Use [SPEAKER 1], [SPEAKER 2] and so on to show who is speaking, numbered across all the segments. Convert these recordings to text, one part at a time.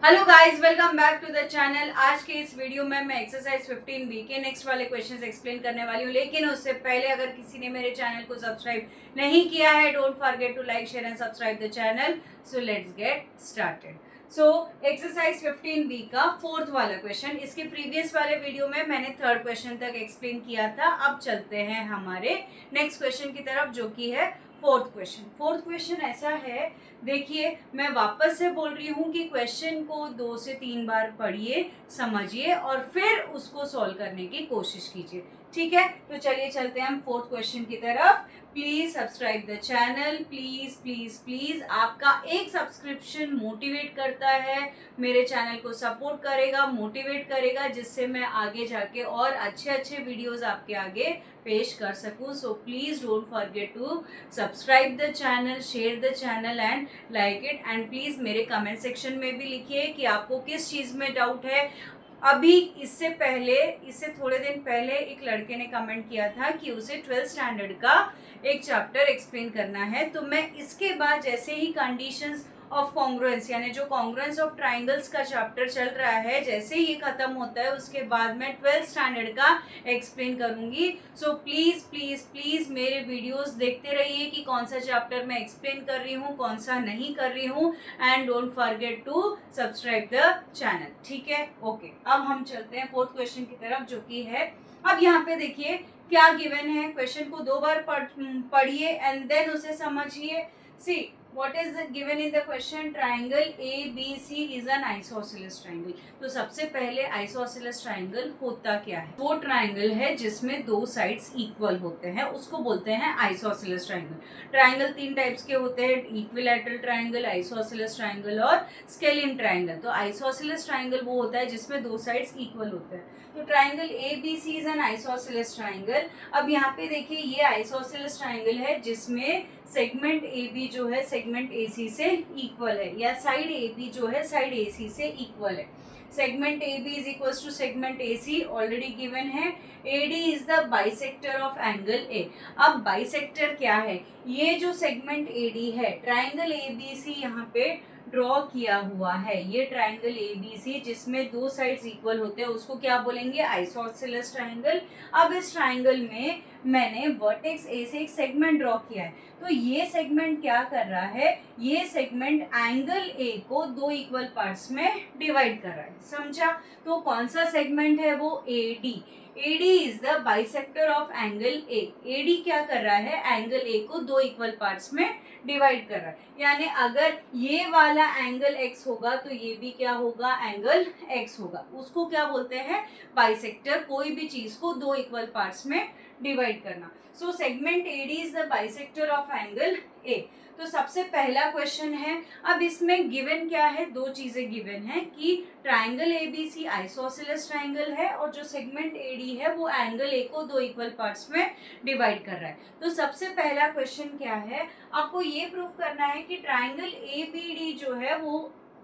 [SPEAKER 1] Hello guys, welcome back to the channel. आज के इस वीडियो में मैं एक्सरसाइज 15 के नेक्स्ट वाले क्वेश्चंस एक्सप्लेन करने वाली हूँ, लेकिन उससे पहले अगर किसी ने मेरे चैनल को सब्सक्राइब नहीं किया है, don't forget to like, share and subscribe the channel. So let's get started. So exercise 15 का फोर्थ वाला क्वेश्चन, इसके प्रीवियस वाले वीडियो में मैंने थर्ड क्वेश्चन तक एक्सप्लेन किया था। अब चलते हैं हमारे नेक्स्ट क्वेश्चन की तरफ, जो कि है फोर्थ क्वेश्चन। फोर्थ क्वेश्चन ऐसा है, देखिए मैं वापस से बोल रही हूँ कि क्वेश्चन को 2 से 3 बार पढ़िए, समझिए और फिर उसको सॉल्व करने की कोशिश कीजिए। ठीक है, तो चलिए चलते हैं हम फोर्थ क्वेश्चन की तरफ। Please subscribe the channel, please please please. आपका एक सब्सक्रिप्शन मोटिवेट करता है, मेरे चैनल को सपोर्ट करेगा, मोटिवेट करेगा, जिससे मैं आगे जाके और अच्छे अच्छे वीडियोस आपके आगे पेश कर सकूं। So please don't forget to subscribe the channel, share the channel and like it. And please मेरे कमेंट सेक्शन में भी लिखिए कि आपको किस चीज में डाउट है। अभी इससे थोड़े दिन पहले एक लड़के ने कमेंट किया था कि उसे 12th स्टैंडर्ड का एक चैप्टर एक्सप्लेन करना है, तो मैं इसके बाद जैसे ही कंडीशंस ऑफ कॉन्ग्रुएंस, यानी जो कॉन्ग्रुएंस ऑफ ट्राइंगल्स का चैप्टर चल रहा है, जैसे ही ये खत्म होता है उसके बाद मैं 12th स्टैंडर्ड का एक्सप्लेन करूंगी। सो प्लीज प्लीज प्लीज मेरे वीडियोस देखते रहिए कि कौन सा चैप्टर मैं एक्सप्लेन कर रही हूँ, कौन सा नहीं कर रही हूँ। And don't forget to subscribe the channel. ठीक है, ओके। अब हम चलते हैं फोर्थ क्वेश्चन की तरफ, जो कि है, अब यहाँ पे देखिए क्या गिवन है। क्वेश्चन को 2 बार पढ़िए एंड देन उसे समझिए। सी what is given in the question, triangle ABC is an isosceles triangle। तो सबसे पहले isosceles triangle होता क्या है? वो ट्राइंगल है जिसमें 2 साइड्स इक्वल होते हैं, उसको बोलते हैं isosceles triangle। ट्राइंगल 3 टाइप्स के होते हैं, इक्विलैटरल ट्राइंगल, isosceles ट्राइंगल और स्केलिन ट्राइंगल। तो isosceles ट्राइंगल वो होता है जिसमें 2 साइड्स इक्वल होते हैं। तो triangle ABC is an isosceles triangle. अब यहाँ पे देखिए ये आइसोसेलेस ट्राइंगल है जिसमें सेगमेंट AB जो है सेगमेंट AC से इक्वल है, या साइड AB जो है साइड AC से इक्वल है। Segment AB is equals to segment AC already given है। AD is the bisector of angle A। अब बाइसेक्टर क्या है? ये जो सेगमेंट AD है, ट्राइंगल ABC यहाँ पे ड्रॉ किया हुआ है, ये ट्राइंगल ABC जिसमें 2 साइड्स इक्वल होते हैं, उसको क्या बोलेंगे? Isosceles triangle. अब इस ट्राइंगल में मैंने वर्टेक्स A से एक सेगमेंट ड्रॉ किया है, तो ये सेगमेंट क्या कर रहा है? ये सेगमेंट एंगल A को 2 इक्वल पार्ट्स में डिवाइड कर रहा है। समझा? तो कौन सा सेगमेंट है वो? AD। AD is the bisector of angle A। AD क्या कर रहा है? एंगल A को 2 इक्वल पार्ट्स में डिवाइड कर रहा है, यानी अगर ये वाला एंगल x होगा तो ये भी क्या होगा? एंगल x होगा। उसको क्या बोलते हैं? बाइसेक्टर। कोई भी चीज को 2 इक्वल पार्ट्स में डिवाइड करना। So segment AD is the bisector of angle A। तो सबसे पहला क्वेश्चन है, अब इसमें गिवन क्या है? 2 चीजें गिवन है कि ट्राइंगल ABC आइसोसेलेस ट्राइंगल है और जो सेगमेंट AD है वो एंगल A को 2 इक्वल पार्ट्स में डिवाइड कर रहा है। तो सबसे पहला क्वेश्चन क्या है? आपको ये प्रूफ करना है कि ट्राइंगल ABD जो है वो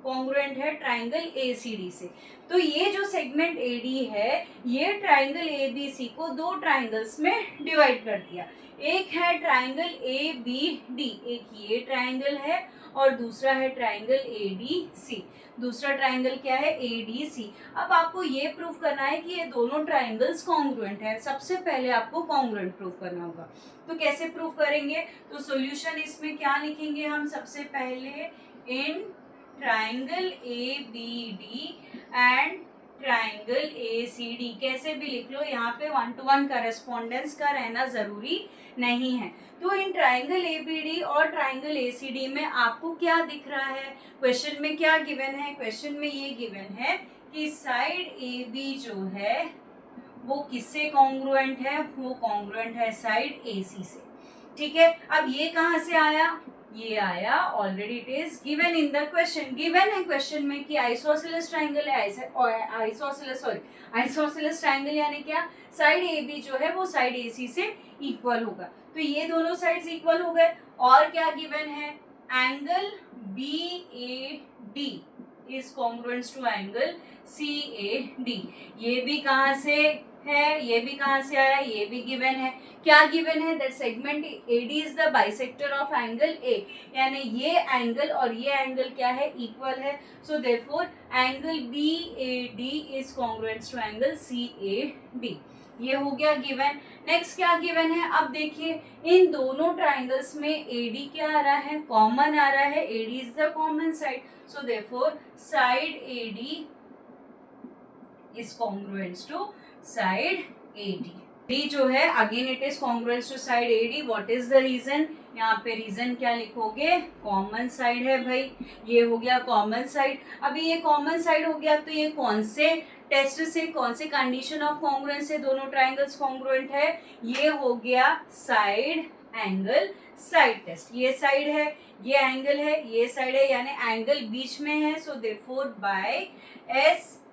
[SPEAKER 1] कॉन्ग्रुएंट है ट्राइंगल ACD से। तो ये जो सेगमेंट AD है, ये ट्राइंगल ABC को 2 ट्राइंगल्स में डिवाइड कर दिया। एक है ट्राइंगल ABD, एक ये ट्राइंगल है और दूसरा है ट्राइंगल ADC। दूसरा ट्राइंगल क्या है? ADC। अब आपको ये प्रूफ करना है कि ये दोनों ट्राइंगल्स कॉन्ग्रुएंट है। सबसे पहले आपको कॉन्ग्रुएंट प्रूफ करना होगा। तो कैसे प्रूफ करेंगे? तो सॉल्यूशन इसमें क्या लिखेंगे हम? सबसे पहले in triangle ABD and triangle ACD, कैसे भी लिख लो, यहाँ पे 1-to-1 करेस्पॉन्डेंस का रहना जरूरी नहीं है। तो इन ट्राइंगल ABD और ट्राइंगल ACD में आपको क्या दिख रहा है? क्वेश्चन में क्या गिवन है? क्वेश्चन में ये गिवन है कि साइड AB जो है वो किससे कॉन्ग्रुएंट है? वो कॉन्ग्रुएंट है साइड AC से। ठीक है, अब ये कहाँ से आया? ये आया, already it is given in the question. Given है क्वेश्चन में कि आइसोसेलेस ट्राइंगल है, आइसोसेलेस ट्राइंगल यानी क्या? साइड AB जो है वो साइड AC से इक्वल होगा। तो ये दोनों साइड्स इक्वल हो गए। और क्या गिवन है? Angle BAD is congruent to angle CAD। ये भी कहाँ से? है, ये भी कहाँ से आया, ये भी गिवन है। क्या गिवन है, that segment AD is the bisector of angle A, यानी ये एंगल और ये एंगल क्या है, इक्वल है। So therefore angle B A D is congruent to angle C A D. ये हो गया गिवन। नेक्स्ट क्या गिवन है, अब देखिए इन दोनों ट्राइंगल्स में एडी क्या आ रहा है, कॉमन आ रहा है, AD is the common side. So therefore side AD is congruent to side AD. D जो है again it is congruent to side AD. What is the reason? यहाँ पे रीजन क्या लिखोगे, कॉमन साइड है भाई, ये हो गया कॉमन साइड। अभी ये कॉमन साइड हो गया तो ये कौन से टेस्ट से, कौन से कंडीशन ऑफ कॉन्ग्रुएंस से दोनों ट्राइंगल्स कॉन्ग्रुएंट है, ये हो गया साइड एंगल साइड टेस्ट। ये साइड है, ये एंगल है, ये साइड है, यानी एंगल बीच में है। So therefore bye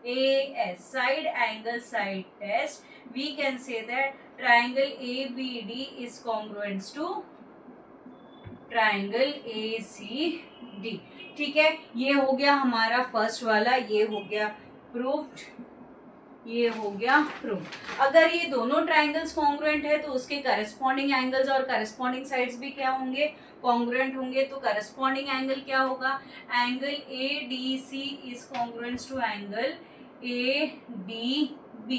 [SPEAKER 1] SAS side angle side test we can say that triangle ABD is congruent to triangle ACD। ठीक है, ये हो गया हमारा फर्स्ट वाला, ये हो गया प्रूव्ड, ये हो गया प्रूव। अगर ये दोनों ट्राइंगल्स कॉन्ग्रुएंट है तो उसके करस्पॉन्डिंग एंगल्स और करस्पॉन्डिंग साइड्स भी क्या होंगे, कॉन्ग्रुएंट होंगे। तो करस्पॉन्डिंग एंगल क्या होगा, angle ADC is congruent to angle ADB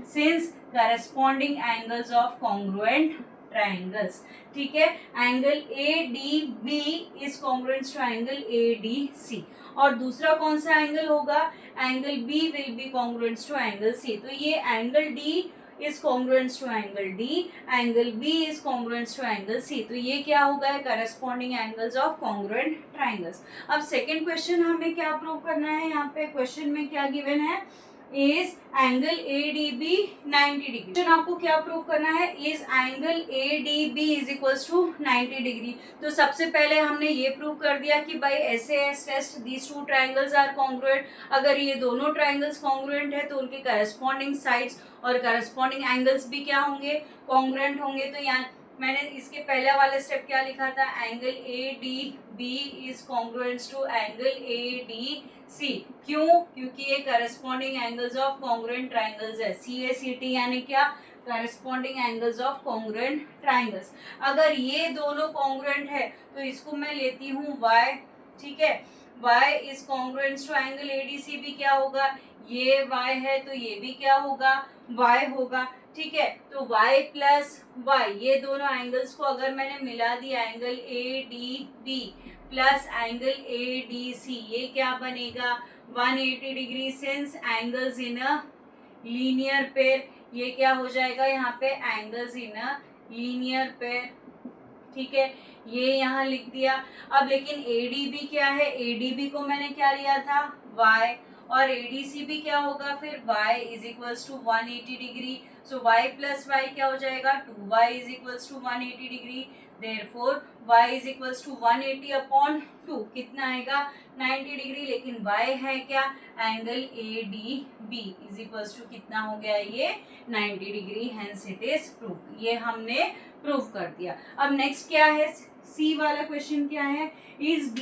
[SPEAKER 1] since corresponding angles of congruent triangles। ठीक है, angle ADB is congruent to angle ADC। और दूसरा कौन सा एंगल होगा, angle B will be congruent to angle C। तो ये angle D is congruent to angle D, angle B is congruent to angle C। तो ये क्या होगा, corresponding angles of congruent triangles। अब सेकेंड क्वेश्चन हमें क्या प्रूव करना है, यहाँ पे क्वेश्चन में क्या गिवन है, इज एंगल ADB 90 डिग्री। आपको क्या प्रूव करना है, is angle ADB is equals to 90 degree. तो सबसे पहले हमने ये प्रूव कर दिया कि by SAS test these two triangles are congruent. अगर ये दोनों ट्राइंगल्स कॉन्ग्रुएंट है तो उनके करस्पॉन्डिंग साइड्स और करस्पॉन्डिंग एंगल्स भी क्या होंगे, कॉन्ग्रुएंट होंगे। तो यहाँ मैंने इसके पहले वाले स्टेप क्या लिखा था, angle ADB is congruent to angle ADC। क्यों, क्योंकि ये corresponding angles of congruent triangles है। CACT यानी क्या, corresponding angles of congruent triangles. अगर ये दोनों कॉन्ग्रुएंट है तो इसको मैं लेती हूँ Y। ठीक है, Y is congruent to angle ADC भी क्या होगा, ये Y है तो ये भी क्या होगा, Y होगा। ठीक है, तो y प्लस वाई, ये दोनों एंगल्स को अगर मैंने मिला दिया, angle ADB plus angle ADC, ये क्या बनेगा 180 degree. Since angles in a linear pair, ये क्या हो जाएगा यहाँ पे, angles in a linear pair. ठीक है, ये यहाँ लिख दिया। अब लेकिन ADB क्या है, ADB को मैंने क्या लिया था, y, और ADC भी क्या होगा फिर, y is equals to 180 degree. So y plus y क्या हो जाएगा, 2y is equals to 180 degree. Therefore y is equals to 180 upon 2 कितना आएगा, 90 डिग्री। लेकिन y है क्या, angle ADB is equals to कितना हो गया, ये 90 degree. Hence it is proof. ये हमने प्रूव कर दिया। अब नेक्स्ट क्या है, सी वाला क्वेश्चन क्या है, is D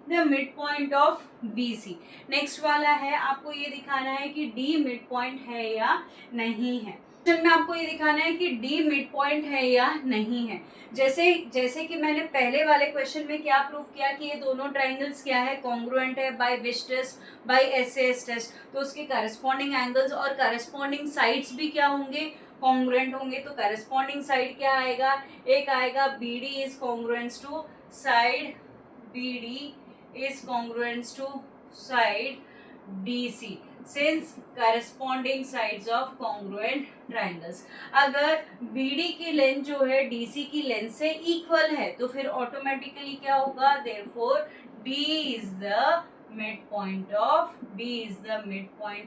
[SPEAKER 1] the mid point of BC। Next वाला है, आपको ये दिखाना है कि D मिड पॉइंट है या नहीं है। क्वेश्चन में आपको ये दिखाना है कि D मिड पॉइंट है या नहीं है। जैसे कि मैंने पहले वाले क्वेश्चन में क्या प्रूव किया कि ये दोनों ट्राइंगल्स क्या है, कॉन्ग्रुएंट है by which test, by SAS test. तो उसके करस्पॉन्डिंग एंगल्स और करस्पॉन्डिंग साइड्स भी क्या होंगे, कॉन्ग्रुएंट होंगे। तो करस्पॉन्डिंग साइड क्या आएगा, एक आएगा BD is congruent to side BD is congruent to side DC since corresponding sides of congruent triangles। अगर BD की लेंथ जो है DC की लेंथ से इक्वल है तो फिर ऑटोमेटिकली क्या होगा, therefore D is the midpoint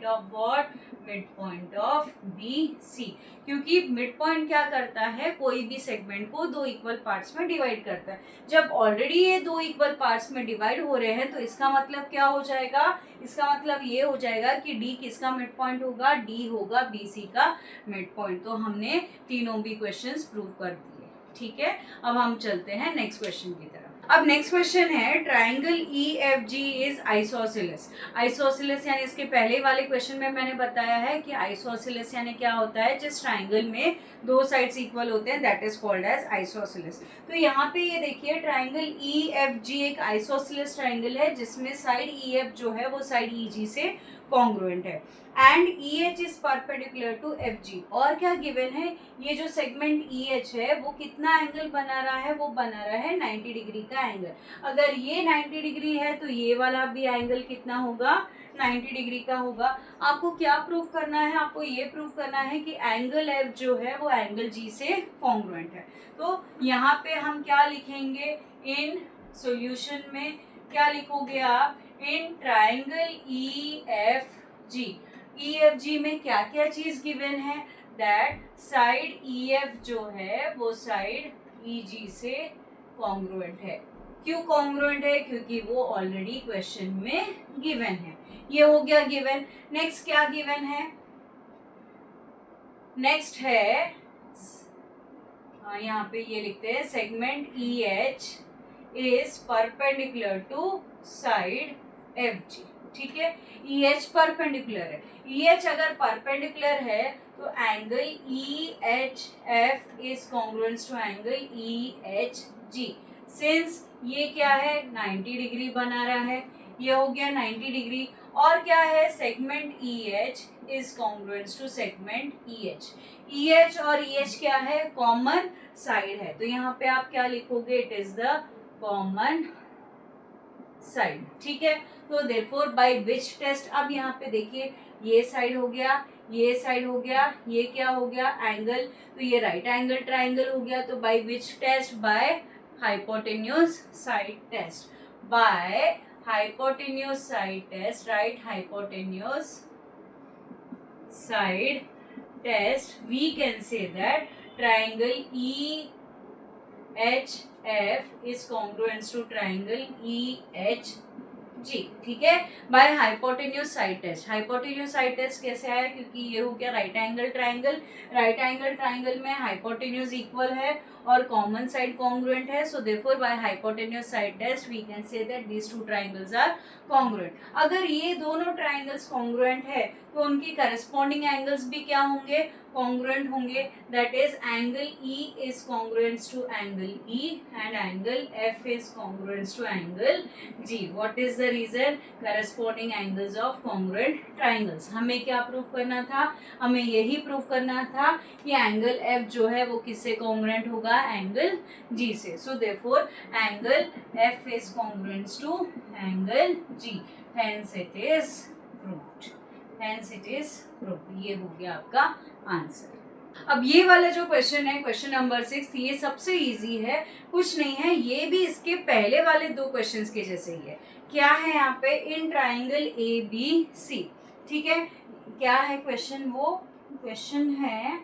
[SPEAKER 1] of what, midpoint of BC। क्योंकि मिडपॉइंट क्या करता है, कोई भी सेगमेंट को दो इक्वल पार्ट्स में डिवाइड करता है। जब ऑलरेडी ये दो इक्वल पार्ट्स में डिवाइड हो रहे हैं तो इसका मतलब क्या हो जाएगा, इसका मतलब ये हो जाएगा कि D किसका मिडपॉइंट होगा, D होगा BC का मिडपॉइंट। तो हमने तीनों भी क्वेश्चंस प्रूव कर दिए। ठीक है, अब हम चलते हैं नेक्स्ट क्वेश्चन की तरफ। अब नेक्स्ट क्वेश्चन है triangle E F G is isosceles. Isosceles यानी इसके पहले वाले क्वेश्चन में मैंने बताया है कि आइसोसेलेस यानी क्या होता है, जिस ट्राइंगल में दो साइड्स इक्वल होते हैं that is called as isosceles. तो यहाँ पे ये देखिए ट्राइंगल ई एफ जी एक आइसोसेलेस ट्राइंगल है जिसमें साइड ई एफ जो है वो साइड ई जी से कॉन्ग्रुएंट है and E H is perpendicular to F G. और क्या गिवन है, ये जो सेगमेंट ई एच है वो कितना एंगल बना रहा है, वो बना रहा है 90 डिग्री का एंगल। अगर ये 90 डिग्री है तो ये वाला भी एंगल कितना होगा, 90 डिग्री का होगा। आपको क्या प्रूफ करना है, आपको ये प्रूफ करना है कि एंगल एफ जो है वो एंगल जी से कॉन्ग्रुएंट है। तो यहाँ पे हम क्या लिखेंगे, इन सॉल्यूशन में क्या लिखोगे आप, in triangle E F G. E F G में क्या क्या चीज गिवन है, दैट साइड ई एफ जो है वो साइड ई जी से कॉन्ग्रुएंट है। क्यों कॉन्ग्रुएंट है, क्योंकि वो ऑलरेडी क्वेश्चन में गिवन है। ये हो गया गिवन। नेक्स्ट क्या गिवन है, नेक्स्ट है यहाँ पे ये लिखते हैं segment E H is perpendicular to side F G. ठीक है, ई एच परपेंडिकुलर है। ई एच अगर परपेंडिकुलर है तो angle E H F is congruent to angle E H G. Since ये क्या है 90 डिग्री बना रहा है, ये हो गया 90 डिग्री। और क्या है, segment E H is congruent to segment E H. E H और ई एच क्या है, कॉमन साइड है। तो यहाँ पे आप क्या लिखोगे, it is the common side. ठीक है, तो देयरफॉर बाय विच टेस्ट, अब यहाँ पे देखिए ये साइड हो गया, ये साइड हो गया, ये क्या हो गया एंगल, तो ये राइट एंगल ट्राइंगल हो गया। तो by which test, by hypotenuse side test. By hypotenuse side test, right, hypotenuse side test we can say that triangle EHF is congruent to triangle EHG। ठीक है, by hypotenuse side test. Hypotenuse side test कैसे आया, क्योंकि ये हो गया right angle triangle. Right angle triangle में hypotenuse equal है और कॉमन साइड कॉन्ग्रुएंट है। So therefore by hypotenuse side test we can say that these two triangles are congruent. अगर ये दोनों ट्राइंगल्स कॉन्ग्रुएंट है तो उनकी करस्पॉन्डिंग एंगल्स भी क्या होंगे, कॉन्ग्रुएंट होंगे। That is angle E is congruent to angle E and angle F is congruent to angle G। What is the reason, corresponding angles of congruent triangles. हमें क्या proof करना था, हमें यही प्रूफ करना था कि एंगल F जो है वो किससे कॉन्ग्रुएंट होगा, एंगल G से। So therefore angle F is congruent to angle G, hence it is proved. Hence it is proved। ये हो गया आपका आंसर। अब ये वाला जो क्वेश्चन है, क्वेश्चन नंबर 6, ये सबसे इजी है, कुछ नहीं है, ये भी इसके पहले वाले दो क्वेश्चंस के जैसे ही है। क्या है यहाँ पे, in triangle A B C. ठीक है, क्या है क्वेश्चन, वो क्वेश्चन है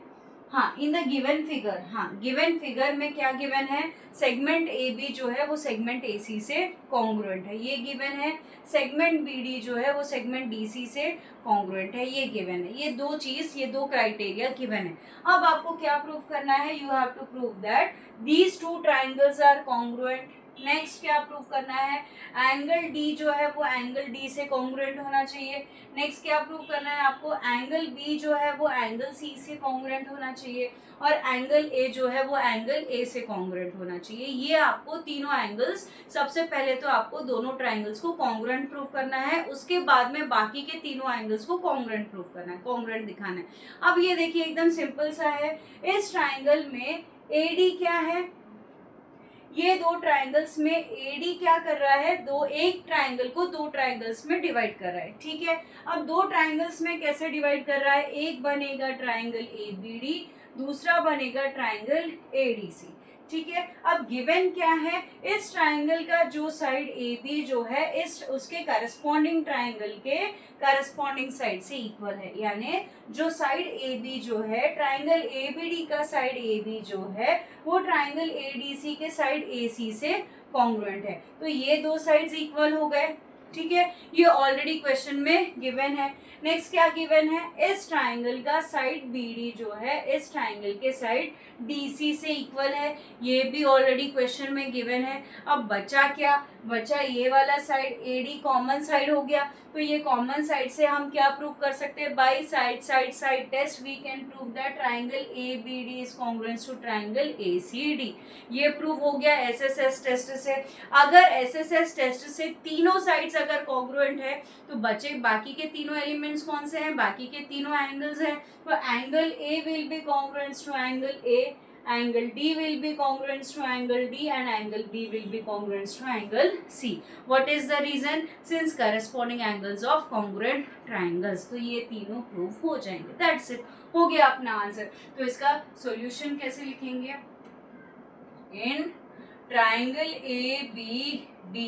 [SPEAKER 1] हाँ इन द गिवन फिगर। हाँ, गिवन फिगर में क्या गिवन है, सेगमेंट ए बी जो है वो सेगमेंट ए सी से कॉन्ग्रुएंट है, ये गिवन है। सेगमेंट बी डी जो है वो सेगमेंट डी सी से कॉन्ग्रुएंट है, ये गिवन है। ये दो चीज, ये दो क्राइटेरिया गिवन है। अब आपको क्या प्रूफ करना है, you have to prove that these two triangles are congruent. Next क्या प्रूफ करना है, एंगल डी जो है वो एंगल डी से कॉन्ग्रुएंट होना चाहिए। नेक्स्ट क्या प्रूफ करना है आपको, एंगल बी जो है वो एंगल सी से कॉन्ग्रुएंट होना चाहिए और एंगल ए जो है वो एंगल ए से कॉन्ग्रुएंट होना चाहिए। ये आपको तीनों एंगल्स, सबसे पहले तो आपको दोनों ट्राइंगल्स को कॉन्ग्रुएंट प्रूफ करना है, उसके बाद में बाकी के तीनों एंगल्स को कॉन्ग्रुएंट प्रूफ करना है, कॉन्ग्रुएंट दिखाना है। अब ये देखिए एकदम सिंपल सा है, इस ट्राइंगल में एडी क्या है, ये दो ट्राइंगल्स में एडी क्या कर रहा है, एक ट्राइंगल को दो ट्राइंगल्स में डिवाइड कर रहा है। ठीक है, अब दो ट्राइंगल्स में कैसे डिवाइड कर रहा है, एक बनेगा ट्राइंगल ए बी डी, दूसरा बनेगा ट्राइंगल ए डी सी। ठीक है, अब गिवन क्या है, इस ट्राइंगल का जो साइड ए बी जो है इस उसके करस्पॉन्डिंग ट्राइंगल के करस्पॉन्डिंग साइड से इक्वल है, यानी जो साइड ए बी जो है, ट्राइंगल ए बी डी का साइड ए बी जो है वो ट्राइंगल ए डी सी के साइड ए सी से कॉन्ग्रुएंट है। तो ये दो साइड्स इक्वल हो गए। ठीक है, ये ऑलरेडी क्वेश्चन में गिवन है। नेक्स्ट क्या गिवन है, इस ट्राइंगल का साइड BD जो है इस ट्राइंगल के साइड DC से इक्वल है, ये भी ऑलरेडी क्वेश्चन में गिवन है। अब बचा क्या, बचा ये वाला साइड AD कॉमन साइड हो गया, तो ये कॉमन साइड से हम क्या प्रूव कर सकते हैं, by side test we can prove that triangle ABD is congruent to triangle ACD। ये प्रूव हो गया SSS टेस्ट से। अगर SSS टेस्ट से तीनों साइड्स अगर कॉन्ग्रुएंट है तो बचे बाकी के तीनों एलिमेंट्स कौन से हैं, बाकी के तीनों एंगल्स हैं, तो angle A will be congruent to angle A, angle D will be congruent to angle D and angle B will be congruent to angle C. What is the reason? Since corresponding angles of congruent triangles. तो ये तीनों proof हो जाएंगे। That's it. हो गया अपना answer. तो इसका सॉल्यूशन कैसे लिखेंगे, in triangle ABD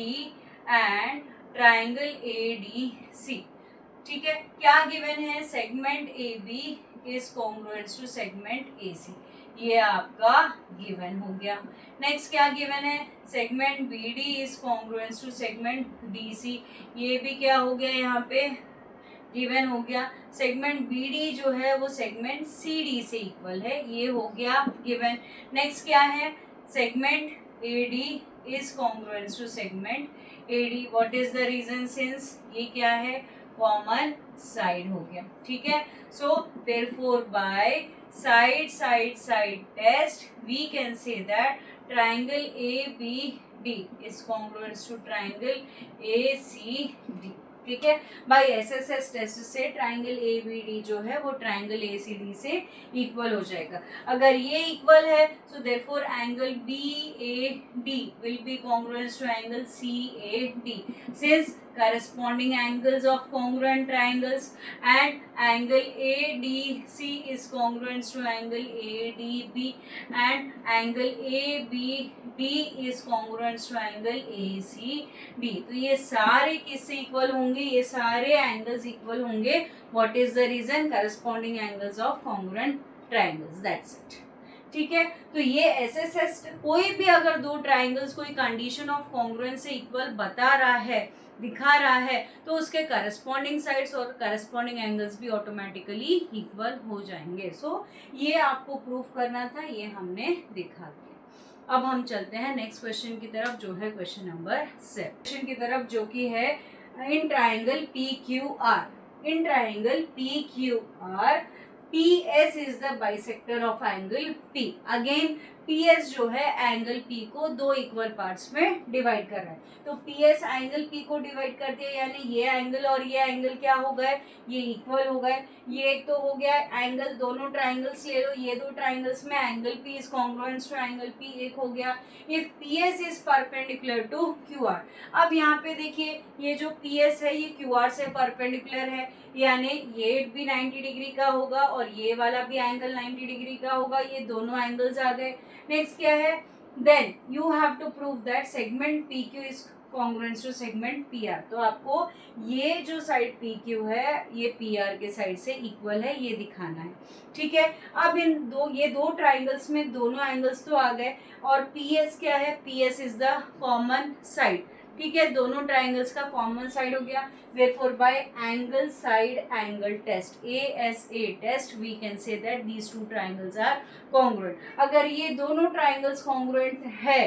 [SPEAKER 1] and triangle ADC, ठीक है, क्या गिवन है, segment AB is congruent to segment AC, ये आपका गिवन हो गया। नेक्स्ट क्या गिवन है, segment BD is congruent to segment DC, ये भी क्या हो गया, यहाँ पे गिवन हो गया। सेगमेंट BD जो है वो सेगमेंट CD से इक्वल है, ये हो गया गिवन। नेक्स्ट क्या है, segment AD is congruent to segment AD, what is the reason, since ये क्या है, कॉमन साइड हो गया, ठीक है। So therefore by side test we can say that triangle ABD is congruent to triangle ACD, ठीक है। बाय SSS टेस्ट से ट्राइंगल ABD जो है वो ट्राइंगल ACD से इक्वल हो जाएगा। अगर ये इक्वल है so therefore angle BAD will be congruent to angle CAD, since corresponding angles of congruent triangles and angle ADC is congruent to angle ADB and angle ABD is congruent to angle ACD। तो ये सारे किससे equal होंगे, ये सारे angles equal होंगे। What is the reason, corresponding angles of congruent triangles, that's it, ठीक है। तो ये SSS कोई भी अगर दो ट्राइंगल्स कोई कंडीशन ऑफ कॉन्ग्रुएंस से इक्वल बता रहा है, दिखा रहा है, तो उसके करस्पॉन्डिंग साइड्स और करस्पॉन्डिंग एंगल्स भी ऑटोमेटिकली इक्वल हो जाएंगे। सो ये आपको प्रूफ करना था, ये हमने दिखा दिया। अब हम चलते हैं नेक्स्ट क्वेश्चन की तरफ, जो है क्वेश्चन नंबर 7 क्वेश्चन की तरफ, जो कि है in triangle PQR, in triangle PQR PS is the bisector of angle P। Again PS जो है एंगल P को दो इक्वल पार्ट्स में डिवाइड कर रहा है, तो PS एंगल P को डिवाइड कर दिया, यानी ये एंगल और ये एंगल क्या हो गए, ये इक्वल हो गए। ये एक तो हो गया एंगल, दोनों ट्राइंगल्स ले लो, ये दो ट्राइंगल्स में angle P is congruent to angle P, एक हो गया। If PS is perpendicular to QR, अब यहाँ पे देखिए ये जो PS है ये QR से परपेंडिकुलर है, यानी ये भी 90 डिग्री का होगा और ये वाला भी एंगल 90 डिग्री का होगा, ये दोनों एंगल्स आ गए। नेक्स्ट क्या है, then you have to prove that segment PQ is congruent to segment PR। तो आपको ये जो साइड PQ है ये PR के साइड से इक्वल है, ये दिखाना है, ठीक है। अब ये दो ट्राइंगल्स में दोनों एंगल्स तो आ गए, और PS क्या है, PS is the common side, ठीक है, दोनों ट्राइंगल्स का कॉमन साइड हो गया। therefore by angle side angle test ASA test we can say that these two triangles are congruent। अगर ये दोनों ट्राइंगल्स congruent है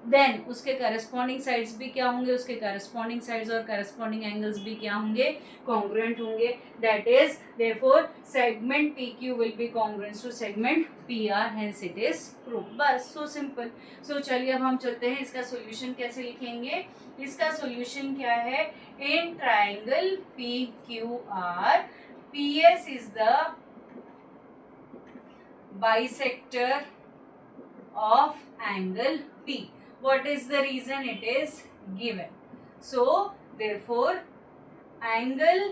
[SPEAKER 1] देन उसके करस्पॉन्डिंग साइड्स भी क्या होंगे, उसके करस्पॉन्डिंग साइड्स और करस्पॉन्डिंग एंगल्स भी क्या होंगे, कॉन्ग्रुएंट होंगे। That is therefore segment PQ will be congruent to segment PR, hence it is proof. बस सो सिंपल। सो चलिए अब हम चलते हैं, इसका सॉल्यूशन कैसे लिखेंगे। इसका सॉल्यूशन क्या है, in triangle PQR PS is the bisector of angle P। What is the reason? It is given. So therefore angle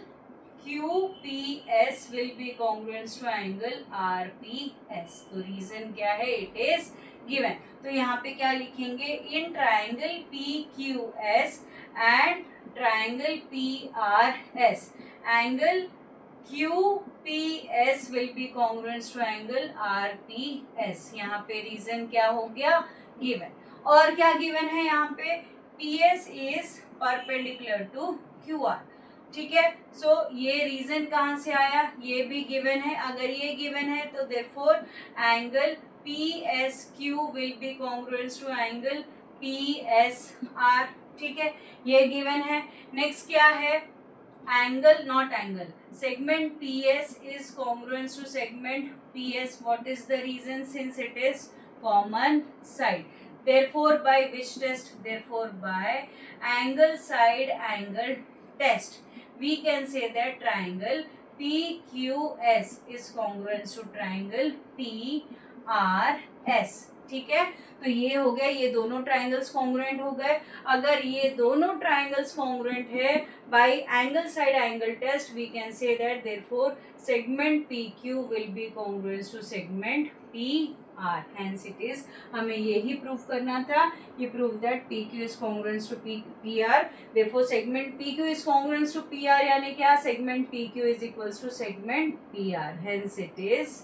[SPEAKER 1] QPS will be congruent to angle RPS। तो reason क्या है, it is given। तो यहाँ पे क्या लिखेंगे, in triangle PQS and triangle PRS angle QPS will be congruent to angle RPS। यहाँ पे रीजन क्या हो गया, गिवन। और क्या गिवन है यहाँ पे, PS is perpendicular to QR. ठीक है, सो ये रीजन कहाँ से आया, ये भी गिवन है, अगर ये गिवन है तो therefore angle PSQ will be congruence to angle PSR. ठीक है, ये गिवन है. नेक्स्ट क्या है, angle not angle, segment PS is congruent to segment PS. What is the reason? Since it is common side. Therefore by which test? Therefore by angle side angle test. We can say that triangle PQS is congruent to triangle PRS. ठीक है, तो ये हो गया, ये दोनों triangles congruent हो गए. अगर ये दोनों ट्राइंगल्स कॉन्ग्रुएंट है by angle side angle test, we can say that therefore segment PQ will be congruent to segment PR. Hence it is, हमें यही प्रूव करना था. ये prove that PQ is congruent to PR. Therefore segment PQ is congruent to PR यानी क्या, segment PQ is equals to segment PR. Hence it is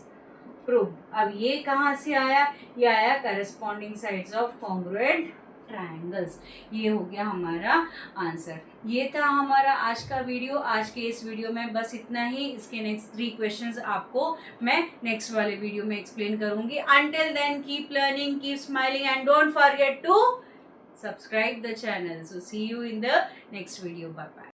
[SPEAKER 1] prove. अब ये कहाँ से आया, ये आया corresponding sides of congruent triangles. ये हो गया हमारा आंसर. ये था हमारा आज का वीडियो. आज के इस वीडियो में बस इतना ही. इसके नेक्स्ट 3 क्वेश्चंस आपको मैं नेक्स्ट वाले वीडियो में एक्सप्लेन करूंगी. Until then keep learning, keep smiling and don't forget to subscribe the channel. So see you in the next video. Bye bye.